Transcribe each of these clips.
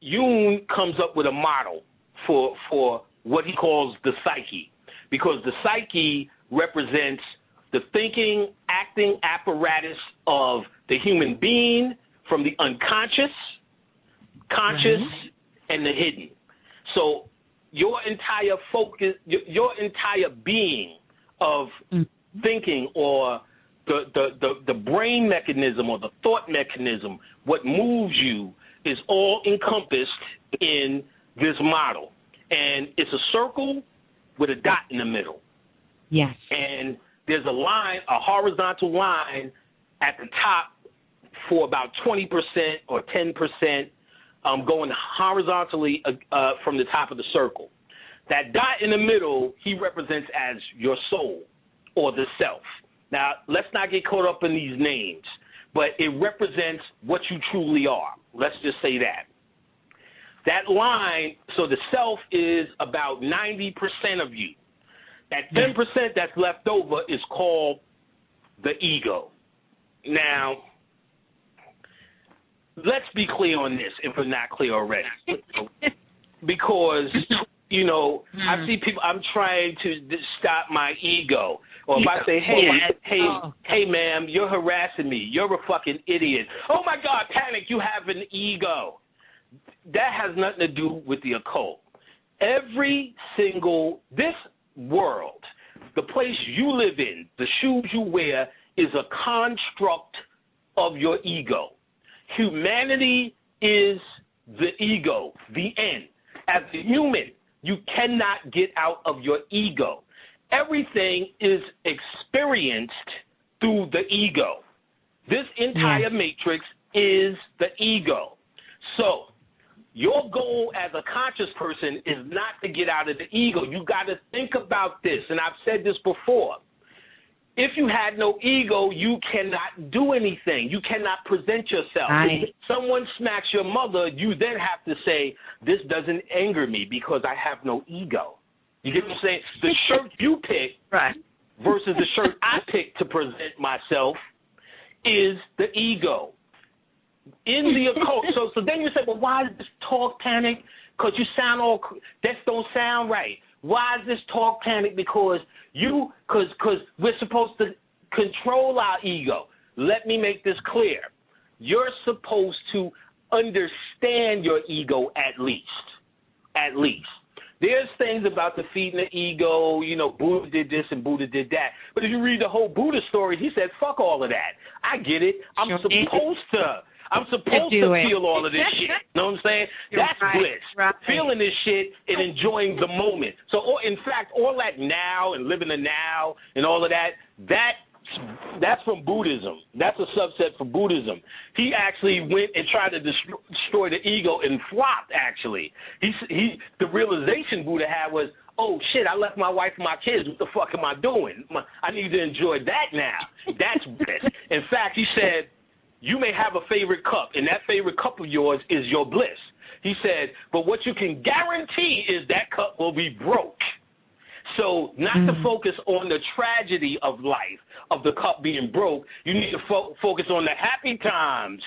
Jung comes up with a model for what he calls the psyche, because the psyche represents the thinking, acting apparatus of the human being from the unconscious, conscious, and the hidden. So your entire focus, your entire being of thinking, or the brain mechanism or the thought mechanism, what moves you, is all encompassed in this model. And it's a circle with a dot in the middle. Yes. And there's a line, a horizontal line at the top for about 20% or 10%, going horizontally from the top of the circle. That dot in the middle, he represents as your soul or the self. Now, let's not get caught up in these names, but it represents what you truly are. Let's just say that. That line, so the self is about 90% of you. That 10% that's left over is called the ego. Now, let's be clear on this if we're not clear already. Because, you know, I see people, I'm trying to stop my ego. Or if I say, hey, ma'am, you're harassing me. You're a fucking idiot. Oh, my God, panic, you have an ego. That has nothing to do with the occult. This world, the place you live in, the shoes you wear, is a construct of your ego. Humanity is the ego, the end. As a human, you cannot get out of your ego. Everything is experienced through the ego. This entire matrix is the ego. So your goal as a conscious person is not to get out of the ego. You got to think about this, and I've said this before. If you had no ego, you cannot do anything. You cannot present yourself. If someone smacks your mother, you then have to say, this doesn't anger me because I have no ego. You get what I'm saying? The shirt you pick versus the shirt I pick to present myself is the ego. In the occult, so then you say, well, why is this talk panic? Because you sound all, that don't sound right. Why is this talk panic? Because we're supposed to control our ego. Let me make this clear. You're supposed to understand your ego at least. At least. There's things about defeating the ego, you know, Buddha did this and Buddha did that. But if you read the whole Buddha story, he said, fuck all of that. I get it. I'm supposed to feel all of this shit. You know what I'm saying? That's bliss. Feeling this shit and enjoying the moment. So, in fact, all that now and living the now and all of that, that's from Buddhism. That's a subset from Buddhism. He actually went and tried to destroy the ego and flopped, actually. The realization Buddha had was, oh, shit, I left my wife and my kids. What the fuck am I doing? I need to enjoy that now. That's bliss. In fact, he said, you may have a favorite cup, and that favorite cup of yours is your bliss. He said, but what you can guarantee is that cup will be broke. So not to focus on the tragedy of life, of the cup being broke, you need to focus on the happy times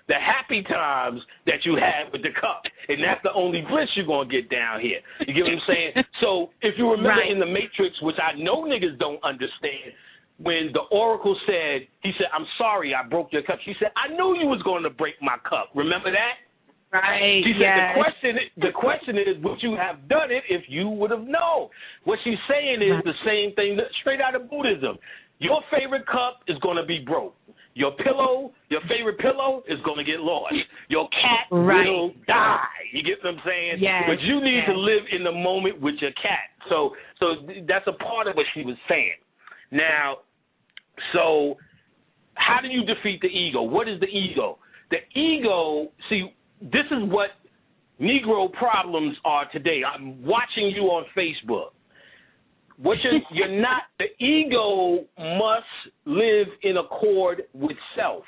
that you had with the cup. And that's the only bliss you're going to get down here. You get what I'm saying? So if you remember in the Matrix, which I know niggas don't understand, when the Oracle said, he said, I'm sorry I broke your cup. She said, I knew you was going to break my cup. Remember that? Right. She said, the question is, would you have done it if you would have known? What she's saying is the same thing, straight out of Buddhism. Your favorite cup is going to be broke. Your pillow, your favorite pillow is going to get lost. Your cat will die. You get what I'm saying? Yes. But you need to live in the moment with your cat. So that's a part of what she was saying. Now, so how do you defeat the ego? What is the ego? The ego, see, this is what Negro problems are today. I'm watching you on Facebook. You're not, the ego must live in accord with self.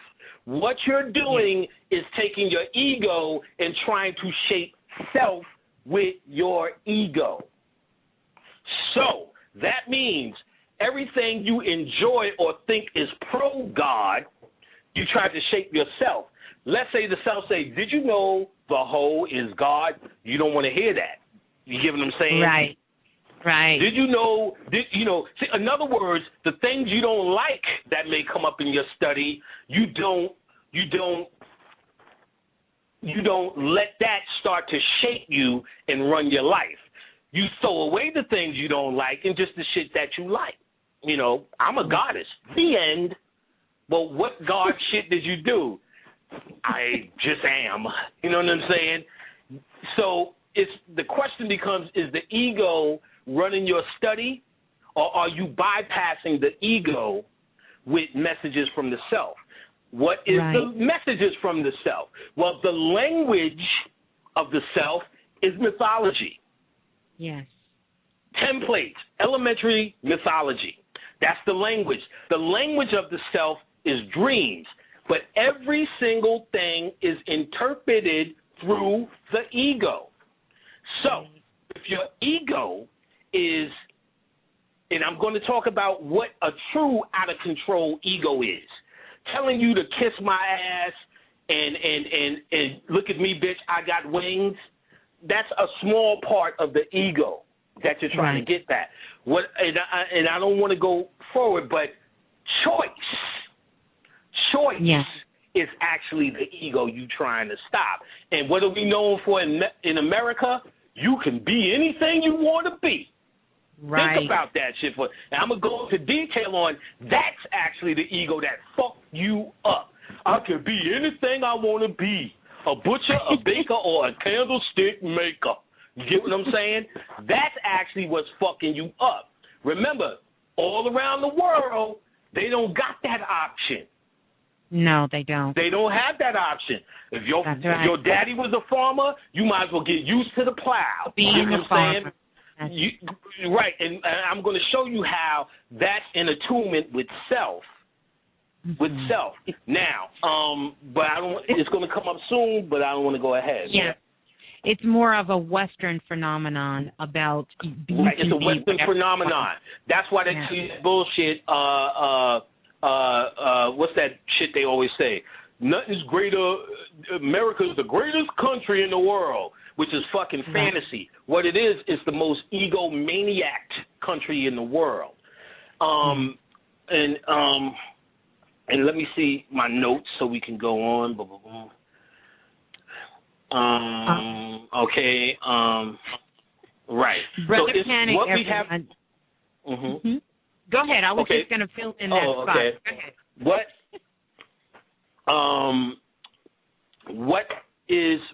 What you're doing is taking your ego and trying to shape self with your ego. So that means everything you enjoy or think is pro-God, you try to shape yourself. let's say the self say, did you know the whole is God? You don't want to hear that. You get what I'm saying? Right. Right. Did you know, see, in other words, the things you don't like that may come up in your study, you don't let that start to shape you and run your life. You throw away the things you don't like and just the shit that you like. You know, I'm a goddess. The end. But what God shit did you do? I just am. You know what I'm saying? So the question becomes, is the ego running your study, or are you bypassing the ego with messages from the self? What is the messages from the self? Well, the language of the self is mythology. Yes. Templates, elementary mythology. That's the language. The language of the self is dreams, but every single thing is interpreted through the ego. So if your ego is, and I'm going to talk about what a true out-of-control ego is, telling you to kiss my ass and look at me, bitch, I got wings, that's a small part of the ego that you're trying to get that. And I don't want to go forward, but choice is actually the ego you trying to stop. And what are we known for in America? You can be anything you want to be. Right. Think about that shit. And I'm going to go into detail on that's actually the ego that fucked you up. I can be anything I want to be. A butcher, a baker, or a candlestick maker. You get what I'm saying? That's actually what's fucking you up. Remember, all around the world, they don't got that option. No, they don't. They don't have that option. If your daddy was a farmer, you might as well get used to the plow. Being a farmer. Right, and I'm going to show you how that's in attunement with self. With self. Now, but I don't. It's going to come up soon, but I don't want to go ahead. Yeah. It's more of a Western phenomenon about right. It's a Western phenomenon. That's why they see bullshit. What's that shit they always say? Nothing's greater. America's the greatest country in the world, which is fucking fantasy. What it is the most egomaniac country in the world. And let me see my notes so we can go on. Okay. Right. Brother so Panic, what we have. Go ahead. I was just going to fill in that spot. Okay. Go ahead.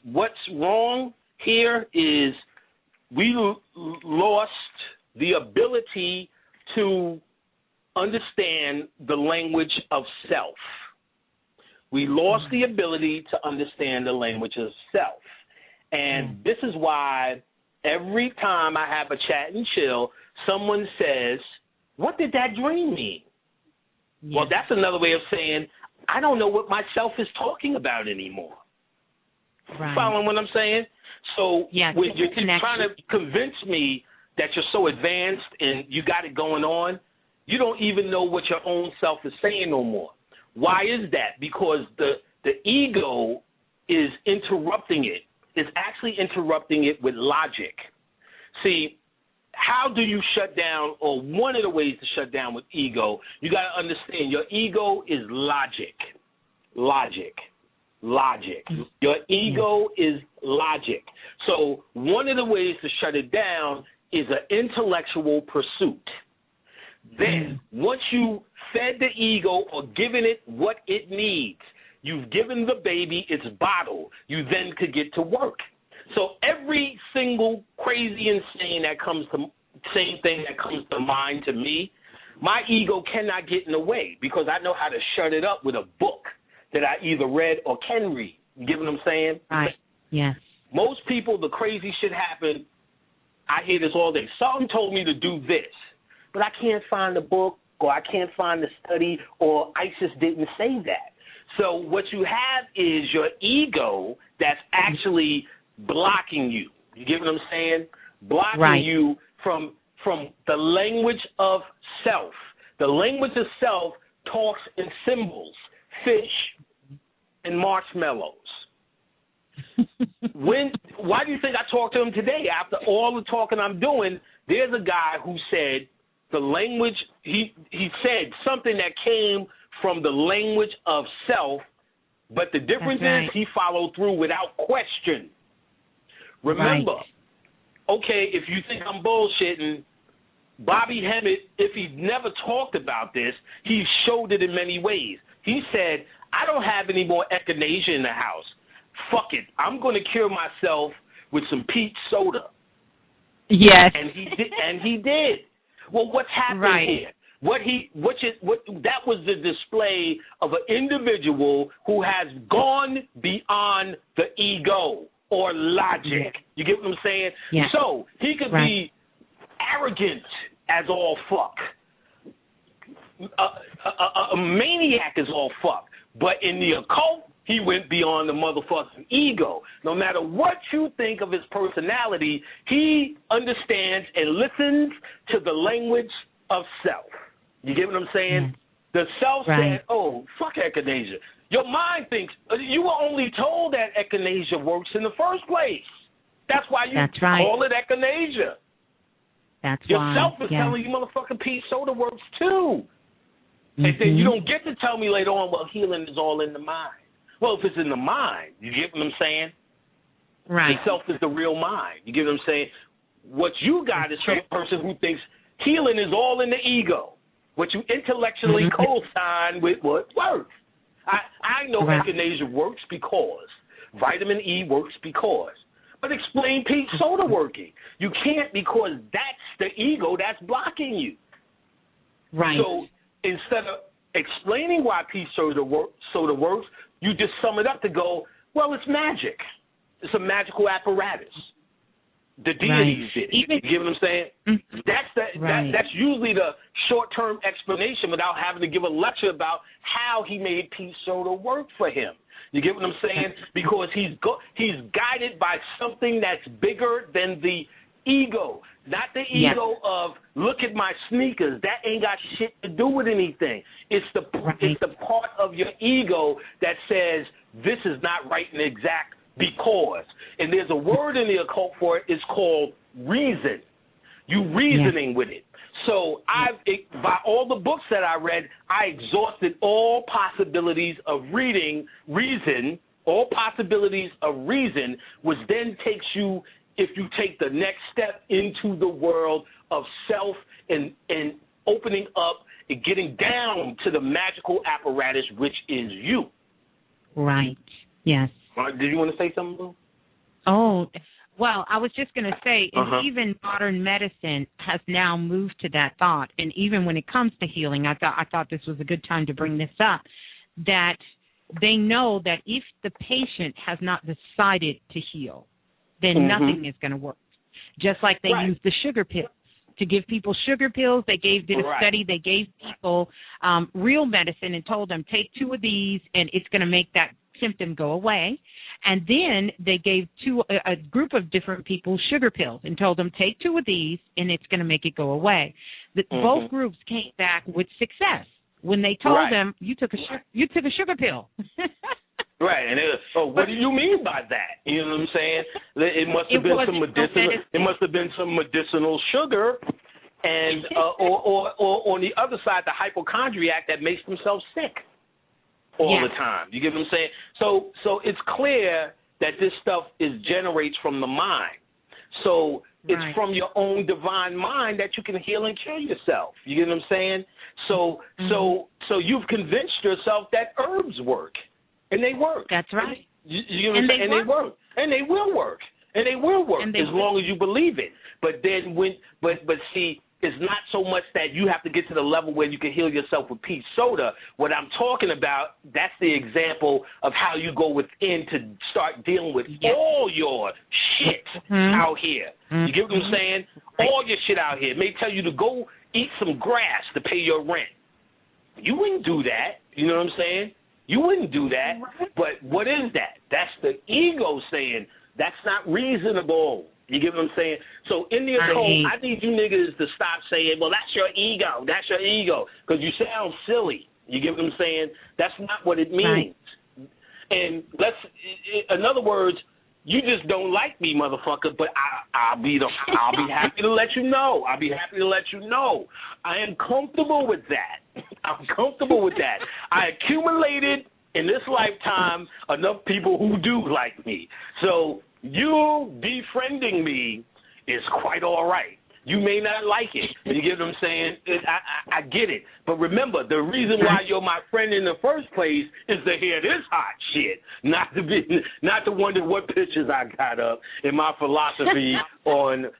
What's wrong here is we lost the ability to understand the language of self. We lost the ability to understand the language of self. And this is why every time I have a chat and chill, someone says, what did that dream mean? Yes. Well, that's another way of saying, I don't know what myself is talking about anymore. Right. Following what I'm saying? So when you're trying to convince me that you're so advanced and you got it going on, you don't even know what your own self is saying no more. Why is that? Because the ego is interrupting it. It's actually interrupting it with logic. See, how do you shut down, or one of the ways to shut down with ego, you got to understand your ego is logic. Logic. Your ego is logic. So one of the ways to shut it down is an intellectual pursuit. Then, once you fed the ego or given it what it needs, you've given the baby its bottle, you then could get to work. So every single crazy insane that comes to same thing that comes to mind to me, my ego cannot get in the way because I know how to shut it up with a book that I either read or can read. You get what I'm saying? Right. Yes. Most people, the crazy shit happen. I hear this all day. Someone told me to do this, but I can't find the book, or I can't find the study, or ISIS didn't say that. So what you have is your ego that's actually blocking you. You get what I'm saying? Blocking you from the language of self. The language of self talks in symbols. Fish, and marshmallows. Why do you think I talked to him today? After all the talking I'm doing, there's a guy who said the language, he said something that came from the language of self, but the difference is he followed through without question. Remember, okay, if you think I'm bullshitting, Bobby Hemmett, if he never talked about this, he showed it in many ways. He said, I don't have any more echinacea in the house. Fuck it. I'm going to cure myself with some peach soda. Yes. And he did. Well, what's happening here? That was the display of an individual who has gone beyond the ego or logic. You get what I'm saying? Yeah. So he could be arrogant as all fuck. A maniac is all fuck. But in the occult, he went beyond the motherfucking ego. No matter what you think of his personality, he understands and listens to the language of self. You get what I'm saying? The self said, oh, fuck echinacea. Your mind thinks, you were only told that echinacea works in the first place. That's why you call it echinacea. Yourself is telling you motherfucking peach soda works too. And then you don't get to tell me later on, well, healing is all in the mind. Well, if it's in the mind, you get what I'm saying? Right. The self is the real mind. You get what I'm saying? What you got is some person who thinks healing is all in the ego. What you intellectually co-sign with what works. I know echinacea works because. Vitamin E works because. But explain peach soda working. You can't because that's the ego that's blocking you. Right. So instead of explaining why peach soda works, you just sum it up to go, well, it's magic. It's a magical apparatus. The deities did it. You get what I'm saying? That's usually the short-term explanation without having to give a lecture about how he made peach soda work for him. You get what I'm saying? Because he's guided by something that's bigger than the ego. Not the ego of, look at my sneakers. That ain't got shit to do with anything. It's the part of your ego that says, this is not right and exact because. And there's a word in the occult for it. It's called reason. You reasoning with it. So by all the books that I read, I exhausted all possibilities of reason, all possibilities of reason, which then takes you, if you take the next step into the world of self and opening up and getting down to the magical apparatus, which is you. Right. Yes. Did you want to say something, Lou? Oh, well, I was just going to say, and even modern medicine has now moved to that thought. And even when it comes to healing, I thought this was a good time to bring this up, that they know that if the patient has not decided to heal, then nothing is going to work. Just like they use the sugar pills. To give people sugar pills, they did a study, they gave people real medicine and told them, take 2 of these and it's going to make that symptom go away. And then they gave a group of different people sugar pills and told them, take 2 of these and it's going to make it go away. Both groups came back with success when they told them, you took a sugar pill. Right, and what do you mean by that? You know what I'm saying? It must have been some medicinal. It must have been some medicinal sugar, and or on the other side, the hypochondriac that makes themselves sick all the time. You get what I'm saying? So it's clear that this stuff generates from the mind. So it's from your own divine mind that you can heal and cure yourself. You get what I'm saying? So you've convinced yourself that herbs work. And they work. That's right. You know what I'm saying? And they work. And they will work. And they will work as long as you believe it. But then but see, it's not so much that you have to get to the level where you can heal yourself with peach soda. What I'm talking about, that's the example of how you go within to start dealing with all your shit out here. You get what I'm saying? All your shit out here. It may tell you to go eat some grass to pay your rent. You wouldn't do that. You know what I'm saying? You wouldn't do that, but what is that? That's the ego saying that's not reasonable. You get what I'm saying? So in the occult, I need you niggas to stop saying, well, that's your ego. That's your ego, because you sound silly. You get what I'm saying? That's not what it means. And in other words, you just don't like me, motherfucker, but I'll be happy to let you know. I'll be happy to let you know. I am comfortable with that. I'm comfortable with that. I accumulated in this lifetime enough people who do like me. So you befriending me is quite all right. You may not like it. You get what I'm saying? I get it. But remember, the reason why you're my friend in the first place is to hear this hot shit, not to wonder what pictures I got up in my philosophy on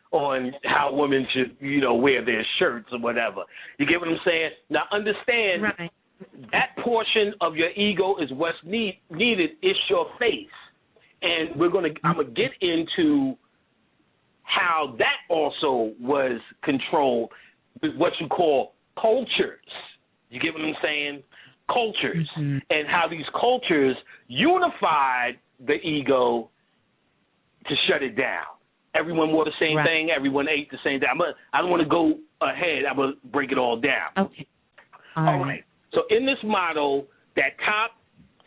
how women should, wear their shirts or whatever. You get what I'm saying? Now understand, right, that portion of your ego is what's needed. It's your face, and I'm gonna get into how that also was controlled with what you call cultures. You get what I'm saying? Cultures. Mm-hmm. And how these cultures unified the ego to shut it down. Everyone wore the same thing. Everyone ate the same thing. I don't want to go ahead. I'm going to break it all down. Okay. All right. So in this model, that top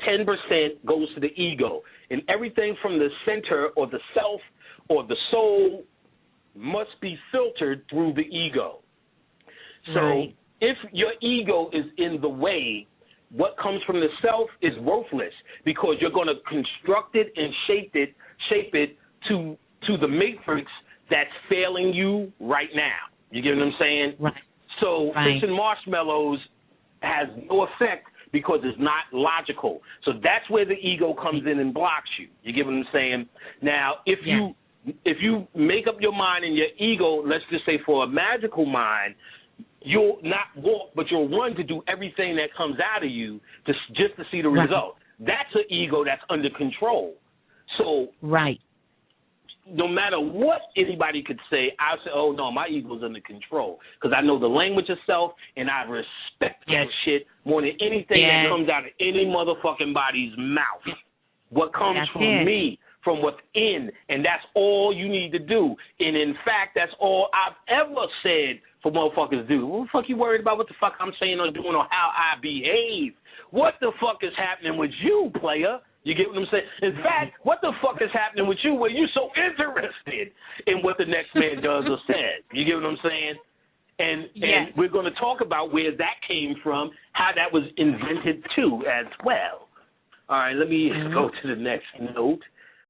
10% goes to the ego. And everything from the center or the self or the soul must be filtered through the ego. So if your ego is in the way, what comes from the self is worthless because you're going to construct it and shape it to the matrix that's failing you right now. You get what I'm saying? Right. So fixing marshmallows has no effect because it's not logical. So that's where the ego comes in and blocks you. You get what I'm saying? Now, if you make up your mind and your ego, let's just say for a magical mind, you'll not walk, but you'll run to do everything that comes out of you just to see the result. That's an ego that's under control. So no matter what anybody could say, I'll say, oh, no, my ego's under control because I know the language of self and I respect that shit more than anything that comes out of any motherfucking body's mouth. What comes from me, from within, and that's all you need to do. And, in fact, that's all I've ever said for motherfuckers to do. What the fuck you worried about what the fuck I'm saying or doing or how I behave? What the fuck is happening with you, player? You get what I'm saying? In fact, what the fuck is happening with you where you're so interested in what the next man does or says? You get what I'm saying? And we're going to talk about where that came from, how that was invented too as well. All right, let me go to the next note.